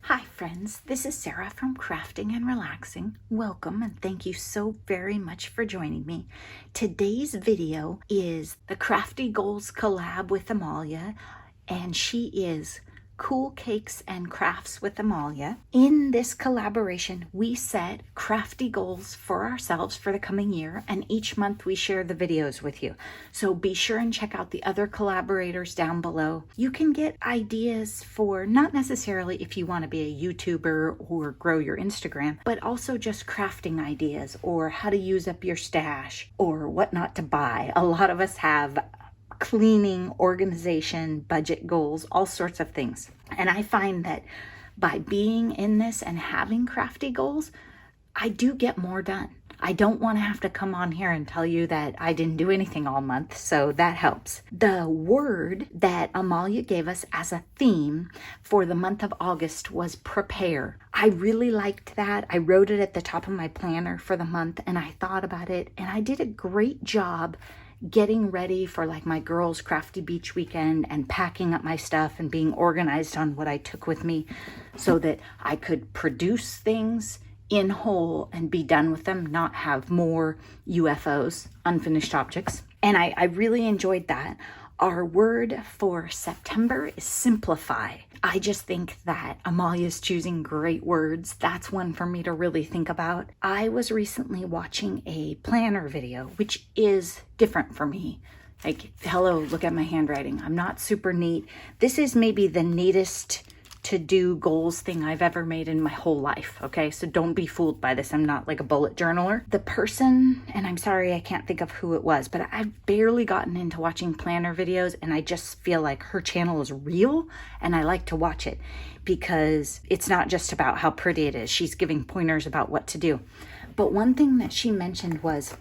Hi friends, this is Sarah from Crafting and Relaxing. Welcome and thank you so very much for joining me. Today's video is the Crafty Goals collab with Amalia, and she is Cool Cakes and Crafts with Amalia. In this collaboration, we set crafty goals for ourselves for the coming year, and each month we share the videos with you. So be sure and check out the other collaborators down below. You can get ideas for not necessarily if you want to be a YouTuber or grow your Instagram, but also just crafting ideas or how to use up your stash or what not to buy. A lot of us have cleaning, organization, budget goals, all sorts of things. And I find that by being in this and having crafty goals, I do get more done. I don't want to have to come on here and tell you that I didn't do anything all month, so that helps. The word that Amalia gave us as a theme for the month of August was prepare. I really liked that. I wrote it at the top of my planner for the month, and I thought about it, and I did a great job getting ready for like my girls' crafty beach weekend and packing up my stuff and being organized on what I took with me so that I could produce things in whole and be done with them, not have more UFOs, unfinished objects. And I really enjoyed that. Our word for September is simplify. I just think that Amalia's choosing great words. That's one for me to really think about. I was recently watching a planner video, which is different for me. Like, hello, look at my handwriting. I'm not super neat. This is maybe the neatest to-do goals thing I've ever made in my whole life, okay? So don't be fooled by this. I'm not like a bullet journaler. The person, and I'm sorry I can't think of who it was, but I've barely gotten into watching planner videos, and I just feel like her channel is real, and I like to watch it because it's not just about how pretty it is. She's giving pointers about what to do. But one thing that she mentioned was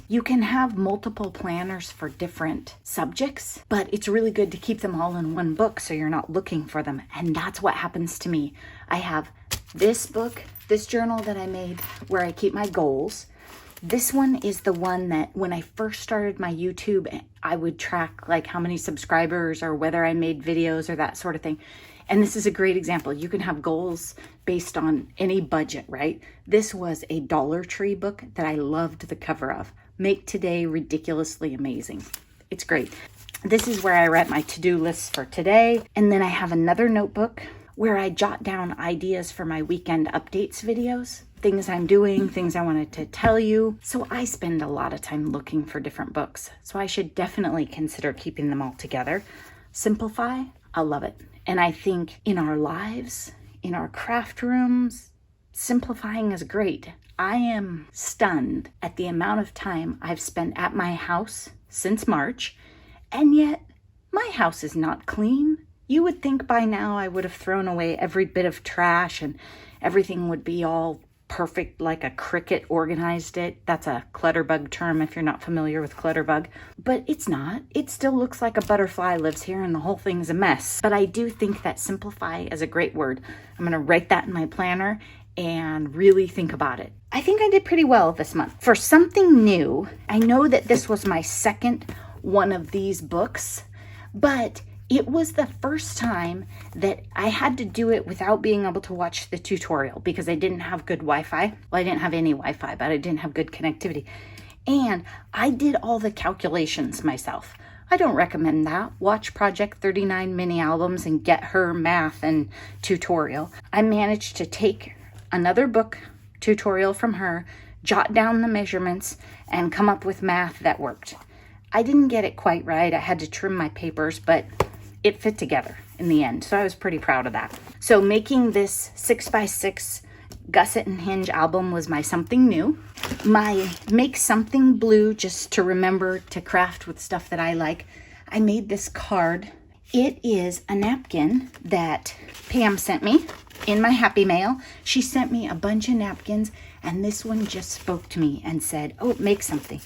you can have multiple planners for different subjects, but it's really good to keep them all in one book so you're not looking for them. And that's what happens to me. I have this book, this journal that I made where I keep my goals. This one is the one that when I first started my YouTube, I would track like how many subscribers or whether I made videos or that sort of thing. And this is a great example. You can have goals based on any budget, right? This was a Dollar Tree book that I loved the cover of. Make today ridiculously amazing. It's great. This is where I write my to-do lists for today. And then I have another notebook where I jot down ideas for my weekend updates videos, things I'm doing, things I wanted to tell you. So I spend a lot of time looking for different books. So I should definitely consider keeping them all together. Simplify, I love it. And I think in our lives, in our craft rooms, simplifying is great. I am stunned at the amount of time I've spent at my house since March, and yet my house is not clean. You would think by now I would have thrown away every bit of trash and everything would be all perfect like a cricket organized it. That's a clutterbug term if you're not familiar with clutterbug. But it's not. It still looks like a butterfly lives here and the whole thing's a mess. But I do think that simplify is a great word. I'm going to write that in my planner and really think about it. I think I did pretty well this month. For something new, I know that this was my second one of these books, but it was the first time that I had to do it without being able to watch the tutorial because I didn't have good Wi-Fi. Well, I didn't have any Wi-Fi, but I didn't have good connectivity. And I did all the calculations myself. I don't recommend that. Watch Project 39 mini albums and get her math and tutorial. I managed to take another book tutorial from her, jot down the measurements, and come up with math that worked. I didn't get it quite right. I had to trim my papers, but it fit together in the end. So I was pretty proud of that. So making this 6x6 gusset and hinge album was my something new. My make something blue just to remember to craft with stuff that I like. I made this card. It is a napkin that Pam sent me in my Happy Mail. She sent me a bunch of napkins and this one just spoke to me and said, oh, make something.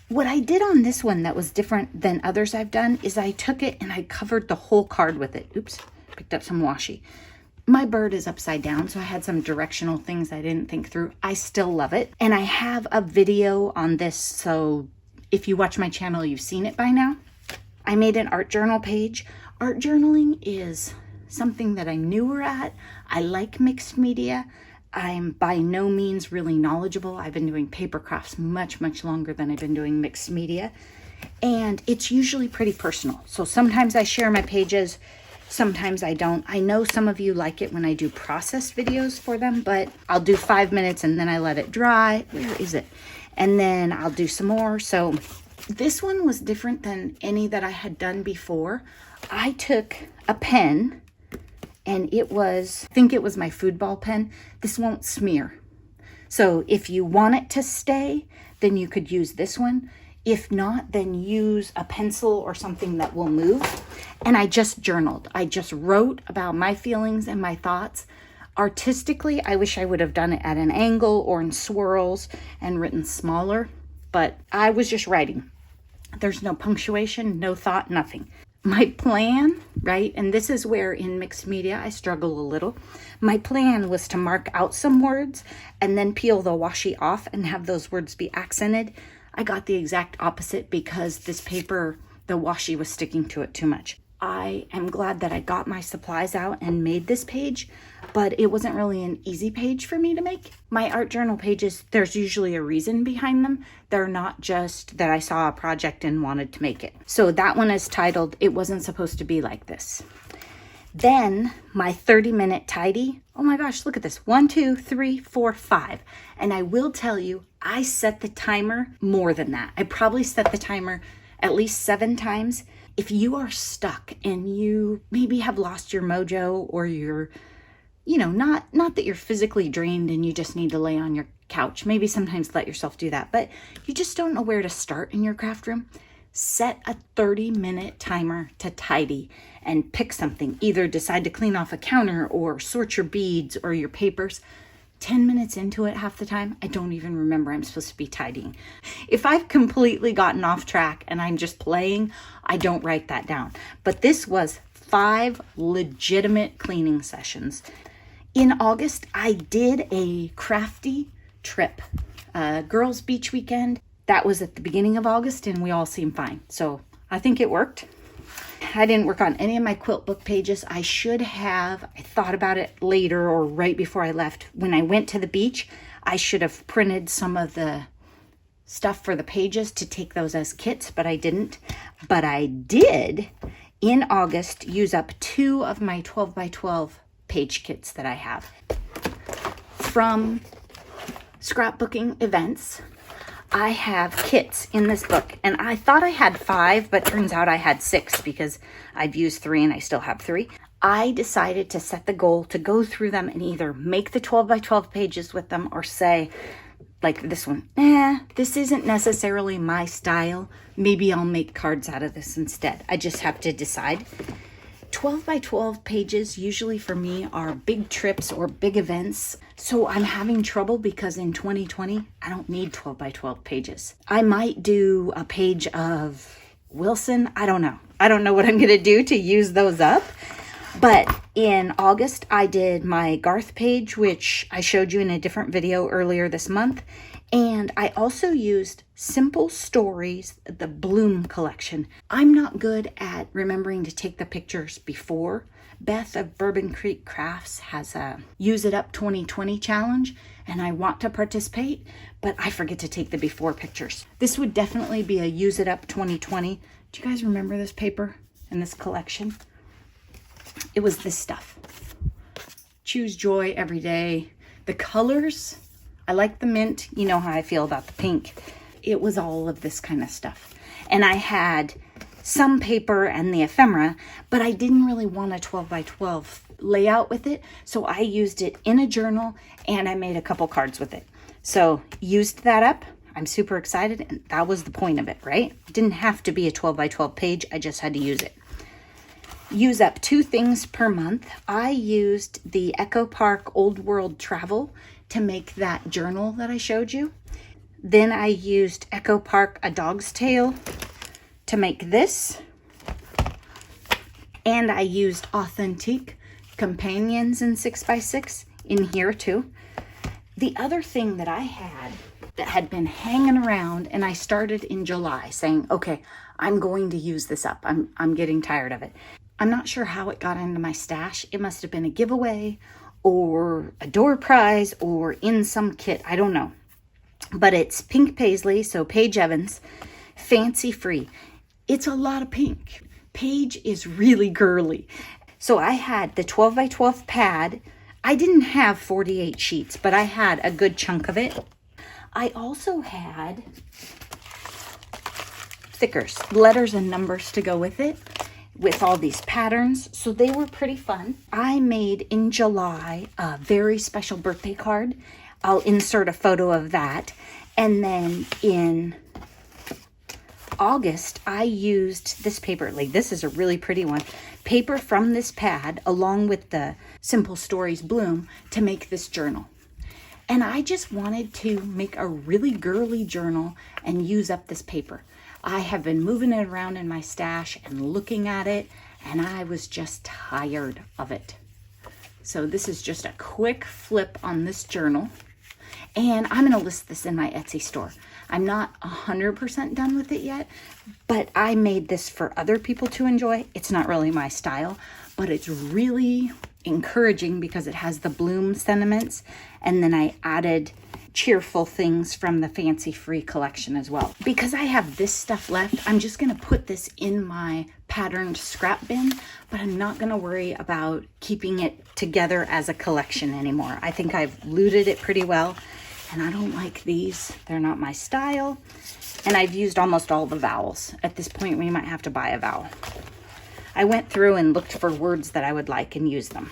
What I did on this one that was different than others I've done is I took it and I covered the whole card with it. Oops, picked up some washi. My bird is upside down, so I had some directional things I didn't think through. I still love it. And I have a video on this, so if you watch my channel, you've seen it by now. I made an art journal page. Art journaling is something that I'm newer at. I like mixed media. I'm by no means really knowledgeable. I've been doing paper crafts much, much longer than I've been doing mixed media. And it's usually pretty personal. So sometimes I share my pages, sometimes I don't. I know some of you like it when I do process videos for them, but I'll do 5 minutes and then I let it dry. Where is it? And then I'll do some more. So this one was different than any that I had done before. I took a pen, and it was, I think it was my food ball pen. This won't smear. So if you want it to stay, then you could use this one. If not, then use a pencil or something that will move. And I just journaled. I just wrote about my feelings and my thoughts. Artistically, I wish I would have done it at an angle or in swirls and written smaller, but I was just writing. There's no punctuation, no thought, nothing. My plan, right, and this is where in mixed media I struggle a little. My plan was to mark out some words and then peel the washi off and have those words be accented. I got the exact opposite because this paper, the washi was sticking to it too much. I am glad that I got my supplies out and made this page, but it wasn't really an easy page for me to make. My art journal pages, there's usually a reason behind them. They're not just that I saw a project and wanted to make it. So that one is titled, It Wasn't Supposed to Be Like This. Then my 30-minute tidy, oh my gosh, look at this. 1, 2, 3, 4, 5. And I will tell you, I set the timer more than that. I probably set the timer at least 7 times. If you are stuck and you maybe have lost your mojo, or you're, not that you're physically drained and you just need to lay on your couch, maybe sometimes let yourself do that, but you just don't know where to start in your craft room, set a 30-minute timer to tidy and pick something. Either decide to clean off a counter or sort your beads or your papers. 10 minutes into it, half the time, I don't even remember I'm supposed to be tidying. If I've completely gotten off track and I'm just playing, I don't write that down. But this was 5 legitimate cleaning sessions. In August, I did a Crafty trip, girls' beach weekend. That was at the beginning of August, and we all seemed fine. So I think it worked. I didn't work on any of my quilt book pages. I should have. I thought about it later or right before I left. When I went to the beach, I should have printed some of the stuff for the pages to take those as kits, but I didn't. But I did, in August, use up 2 of my 12 by 12 page kits that I have from scrapbooking events. I have kits in this book, and I thought I had 5, but turns out I had 6 because I've used 3 and I still have 3. I decided to set the goal to go through them and either make the 12 by 12 pages with them or say, like this one, this isn't necessarily my style. Maybe I'll make cards out of this instead. I just have to decide. 12 by 12 pages usually for me are big trips or big events. So I'm having trouble because in 2020, I don't need 12 by 12 pages. I might do a page of Wilson. I don't know. I don't know what I'm going to do to use those up. But in August, I did my Garth page, which I showed you in a different video earlier this month. And I also used Simple Stories, the Bloom collection. I'm not good at remembering to take the pictures before. Beth of Bourbon Creek Crafts has a Use It Up 2020 challenge, and I want to participate, but I forget to take the before pictures. This would definitely be a Use It Up 2020. Do you guys remember this paper and this collection? It was this stuff. Choose joy every day. The colors, I like the mint. You know how I feel about the pink. It was all of this kind of stuff. And I had some paper and the ephemera, but I didn't really want a 12 by 12 layout with it. So I used it in a journal and I made a couple cards with it. So used that up. I'm super excited. And that was the point of it, right? It didn't have to be a 12 by 12 page. I just had to use it. Use up 2 things per month. I used the Echo Park Old World Travel to make that journal that I showed you. Then I used Echo Park A Dog's Tale to make this. And I used Authentique Companions in 6x6 in here too. The other thing that I had that had been hanging around, and I started in July saying, okay, I'm going to use this up. I'm getting tired of it. I'm not sure how it got into my stash. It must have been a giveaway or a door prize or in some kit. I don't know. But it's pink paisley, so Paige Evans, fancy free. It's a lot of pink. Paige is really girly. So I had the 12 by 12 pad. I didn't have 48 sheets, but I had a good chunk of it. I also had stickers, letters and numbers to go with it, with all these patterns. So they were pretty fun. I made in July a very special birthday card. I'll insert a photo of that. And then in August, I used this paper. Like, this is a really pretty one. Paper from this pad, along with the Simple Stories Bloom, to make this journal. And I just wanted to make a really girly journal and use up this paper. I have been moving it around in my stash and looking at it, and I was just tired of it. So this is just a quick flip on this journal. And I'm going to list this in my Etsy store. I'm not 100% done with it yet, but I made this for other people to enjoy. It's not really my style, but it's really encouraging because it has the bloom sentiments. And then I added cheerful things from the Fancy Free collection as well. Because I have this stuff left, I'm just going to put this in my patterned scrap bin, but I'm not going to worry about keeping it together as a collection anymore. I think I've looted it pretty well. And I don't like these. They're not my style. And I've used almost all the vowels. At this point, we might have to buy a vowel. I went through and looked for words that I would like and use them.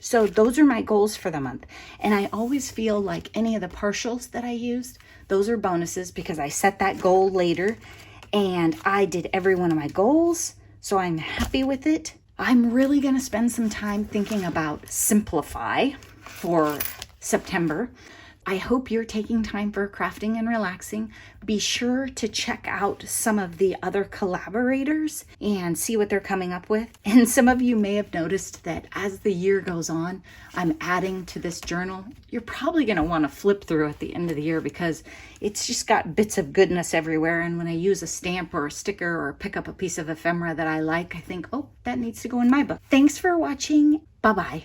So those are my goals for the month. And I always feel like any of the partials that I used, those are bonuses because I set that goal later. And I did every one of my goals. So I'm happy with it. I'm really going to spend some time thinking about Simplify for September. I hope you're taking time for crafting and relaxing. Be sure to check out some of the other collaborators and see what they're coming up with. And some of you may have noticed that as the year goes on, I'm adding to this journal. You're probably going to want to flip through at the end of the year because it's just got bits of goodness everywhere. And when I use a stamp or a sticker or pick up a piece of ephemera that I like, I think, oh, that needs to go in my book. Thanks for watching. Bye-bye.